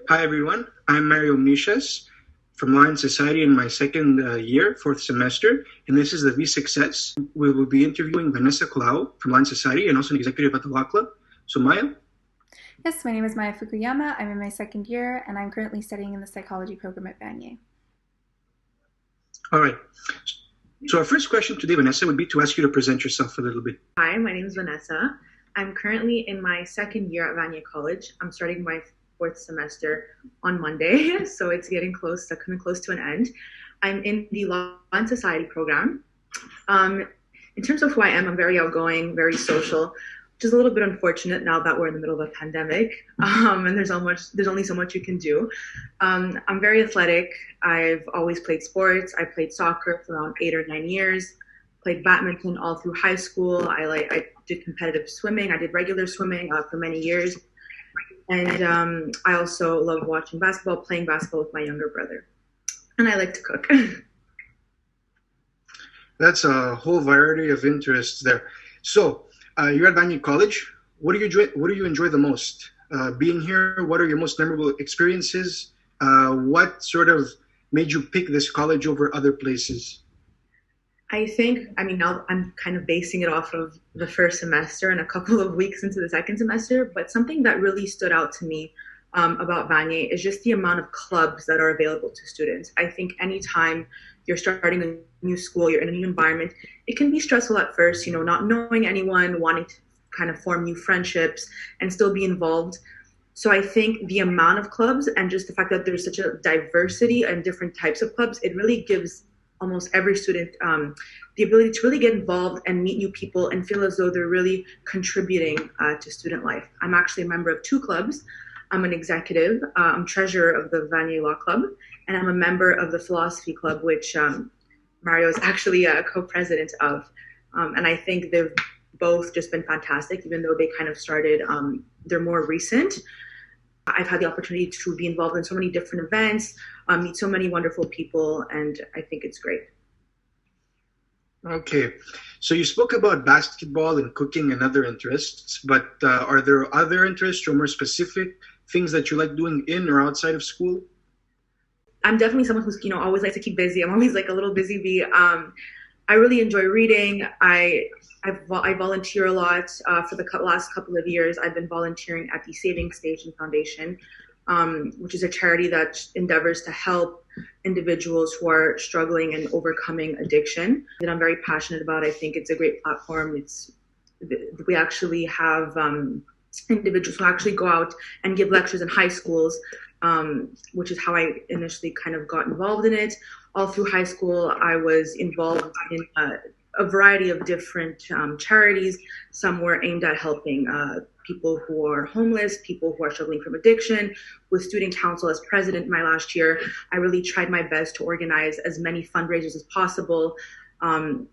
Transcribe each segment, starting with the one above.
Hi everyone, I'm Mario Michas from Lion Society in my second year, fourth semester, and this is the VSuccess. We will be interviewing Vanessa Collao from Lion Society and also an executive at the Law Club. So Maya? Yes, my name is Maia Fukuyama. I'm in my second year, and I'm currently studying in the psychology program at Vanier. All right. So our first question today, Vanessa, would be to ask you to present yourself a little bit. Hi, my name is Vanessa. I'm currently in my second year at Vanier College. I'm starting my fourth semester on Monday, so it's coming close to an end. I'm in the Law and Society program. In terms of who I am, I'm very outgoing, very social, which is a little bit unfortunate now that we're in the middle of a pandemic, and there's only so much you can do. I'm very athletic. I've always played sports. I played soccer for around 8 or 9 years. Played badminton all through high school. I did competitive swimming. I did regular swimming for many years. And I also love watching basketball, playing basketball with my younger brother. And I like to cook. That's a whole variety of interests there. So you're at Vanier College. What do you enjoy the most? Being here, what are your most memorable experiences? What sort of made you pick this college over other places? Now I'm kind of basing it off of the first semester and a couple of weeks into the second semester, but something that really stood out to me about Vanier is just the amount of clubs that are available to students. I think anytime you're starting a new school, you're in a new environment, it can be stressful at first, not knowing anyone, wanting to kind of form new friendships and still be involved. So I think the amount of clubs and just the fact that there's such a diversity and different types of clubs, it really gives almost every student the ability to really get involved and meet new people and feel as though they're really contributing to student life. I'm actually a member of 2 clubs. I'm an executive. I'm treasurer of the Vanier Law Club, and I'm a member of the Philosophy Club, which Mario is actually a co-president of. And I think they've both just been fantastic, even though they kind of started, they're more recent. I've had the opportunity to be involved in so many different events, meet so many wonderful people, and I think it's great. Okay, so you spoke about basketball and cooking and other interests, but are there other interests or more specific things that you like doing in or outside of school? I'm definitely someone who's always likes to keep busy. I'm always like a little busy bee. I really enjoy reading. I volunteer a lot. For the last couple of years, I've been volunteering at the Saving Station Foundation, which is a charity that endeavors to help individuals who are struggling and overcoming addiction. That I'm very passionate about. I think it's a great platform. We actually have individuals who actually go out and give lectures in high schools, which is how I initially kind of got involved in it. All through high school, I was involved in a variety of different charities. Some were aimed at helping people who are homeless, people who are struggling from addiction. With student council as president my last year, I really tried my best to organize as many fundraisers as possible. And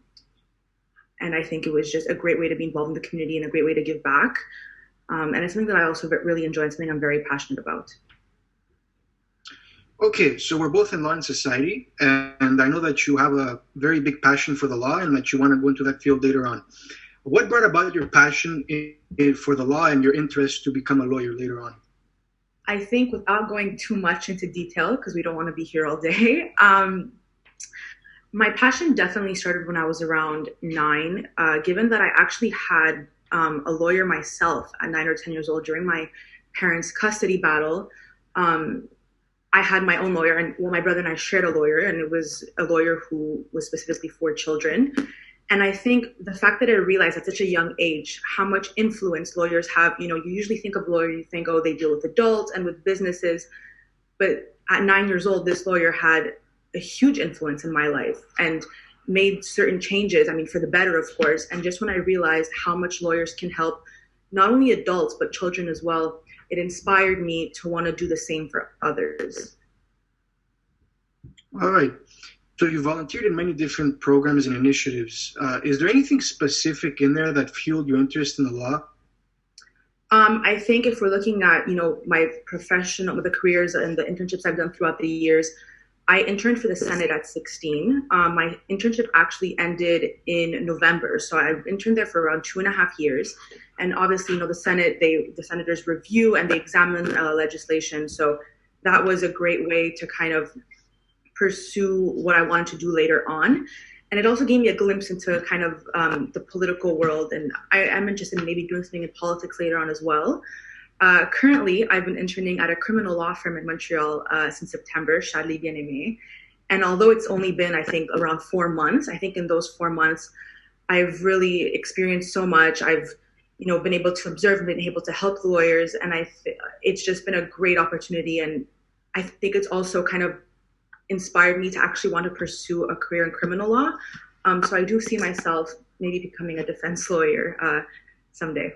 I think it was just a great way to be involved in the community and a great way to give back. And it's something that I also really enjoy and something I'm very passionate about. Okay, so we're both in law and society, and I know that you have a very big passion for the law and that you want to go into that field later on. What brought about your passion for the law and your interest to become a lawyer later on? I think without going too much into detail, because we don't want to be here all day, my passion definitely started when I was around 9, given that I actually had a lawyer myself at 9 or 10 years old during my parents' custody battle. I had my own lawyer, and my brother and I shared a lawyer, and it was a lawyer who was specifically for children. And I think the fact that I realized at such a young age how much influence lawyers have, you usually think of lawyers, you think, oh, they deal with adults and with businesses. But at 9 years old, this lawyer had a huge influence in my life and made certain changes, for the better, of course. And just when I realized how much lawyers can help not only adults, but children as well, it inspired me to want to do the same for others. All right. So you volunteered in many different programs and initiatives. Is there anything specific in there that fueled your interest in the law? I think if we're looking at, my professional, the careers and the internships I've done throughout the years, I interned for the Senate at 16. My internship actually ended in November. So I interned there for around 2.5 years. And obviously, the Senate, the senators review and they examine legislation. So that was a great way to kind of pursue what I wanted to do later on. And it also gave me a glimpse into kind of the political world. And I'm interested in maybe doing something in politics later on as well. Currently, I've been interning at a criminal law firm in Montreal since September, Charlie Bien-Aimé. And although it's only been, I think, around 4 months, I think in those 4 months, I've really experienced so much. I've, been able to observe, been able to help the lawyers, and it's just been a great opportunity. And I think it's also kind of inspired me to actually want to pursue a career in criminal law. So I do see myself maybe becoming a defense lawyer someday.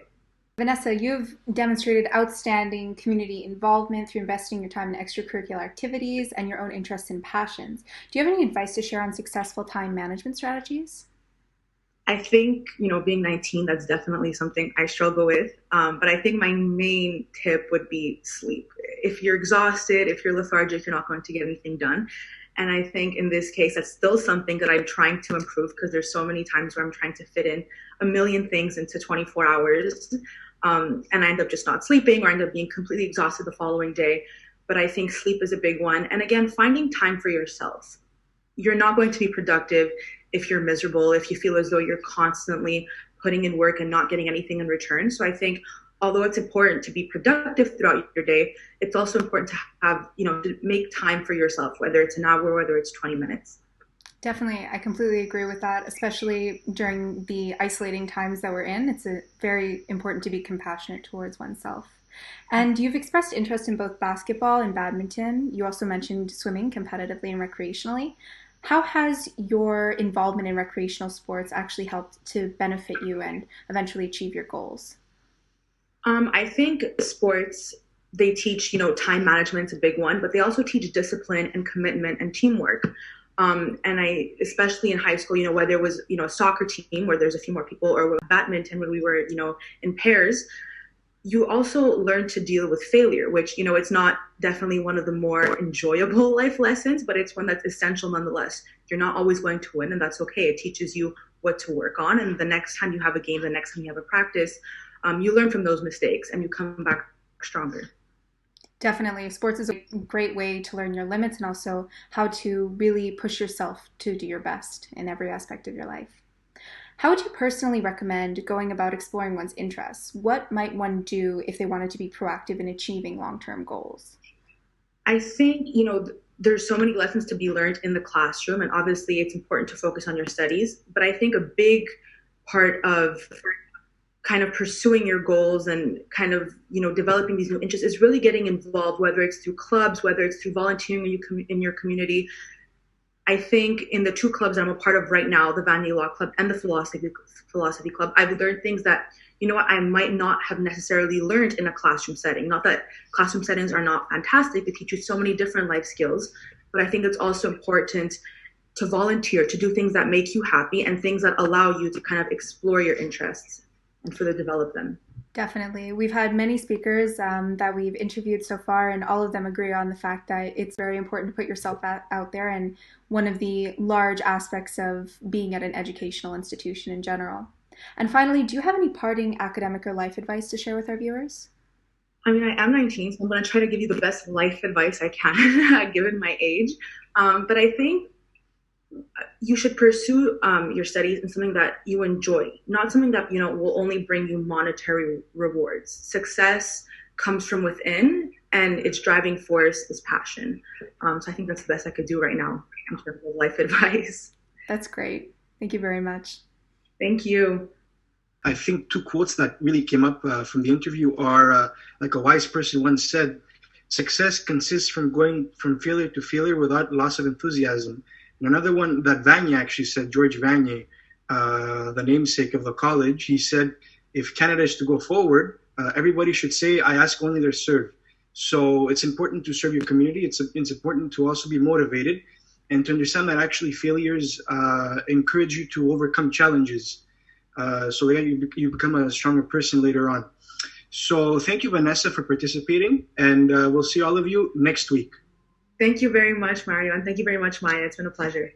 Vanessa, you've demonstrated outstanding community involvement through investing your time in extracurricular activities and your own interests and passions. Do you have any advice to share on successful time management strategies? I think, being 19, that's definitely something I struggle with. But I think my main tip would be sleep. If you're exhausted, if you're lethargic, you're not going to get anything done. And I think in this case, that's still something that I'm trying to improve, because there's so many times where I'm trying to fit in a million things into 24 hours. And I end up just not sleeping, or I end up being completely exhausted the following day. But I think sleep is a big one. And again, finding time for yourself. You're not going to be productive if you're miserable, if you feel as though you're constantly putting in work and not getting anything in return. So I think although it's important to be productive throughout your day, it's also important to have, to make time for yourself, whether it's an hour, whether it's 20 minutes. Definitely. I completely agree with that, especially during the isolating times that we're in. It's very important to be compassionate towards oneself. And you've expressed interest in both basketball and badminton. You also mentioned swimming competitively and recreationally. How has your involvement in recreational sports actually helped to benefit you and eventually achieve your goals? I think sports, they teach, time management's a big one, but they also teach discipline and commitment and teamwork. And especially in high school, whether it was, a soccer team where there's a few more people, or badminton when we were, in pairs, you also learn to deal with failure, which, it's not definitely one of the more enjoyable life lessons, but it's one that's essential nonetheless. You're not always going to win, and that's okay. It teaches you what to work on. And the next time you have a game, the next time you have a practice, you learn from those mistakes and you come back stronger. Definitely. Sports is a great way to learn your limits and also how to really push yourself to do your best in every aspect of your life. How would you personally recommend going about exploring one's interests? What might one do if they wanted to be proactive in achieving long-term goals? I think, there's so many lessons to be learned in the classroom, and obviously it's important to focus on your studies. But I think a big part of kind of pursuing your goals and kind of, developing these new interests is really getting involved, whether it's through clubs, whether it's through volunteering in your community. I think in the 2 clubs I'm a part of right now, the Vanier Law Club and the Philosophy Club, I've learned things that, I might not have necessarily learned in a classroom setting. Not that classroom settings are not fantastic. They teach you so many different life skills, but I think it's also important to volunteer, to do things that make you happy and things that allow you to kind of explore your interests and further develop them. Definitely. We've had many speakers that we've interviewed so far, and all of them agree on the fact that it's very important to put yourself out there, and one of the large aspects of being at an educational institution in general. And finally, do you have any parting academic or life advice to share with our viewers? I mean, I am 19, so I'm going to try to give you the best life advice I can, given my age. But I think you should pursue your studies in something that you enjoy, not something that, will only bring you monetary rewards. Success comes from within, and its driving force is passion. So I think that's the best I could do right now in terms of life advice. That's great. Thank you very much. Thank you. I think 2 quotes that really came up from the interview are, like a wise person once said, success consists from going from failure to failure without loss of enthusiasm. And another one that Vanier actually said, George Vanier, the namesake of the college, he said, if Canada is to go forward, everybody should say, I ask only to serve. So it's important to serve your community. It's important to also be motivated and to understand that actually failures encourage you to overcome challenges. So that you become a stronger person later on. So thank you, Vanessa, for participating, and we'll see all of you next week. Thank you very much, Mario, and thank you very much, Maia. It's been a pleasure.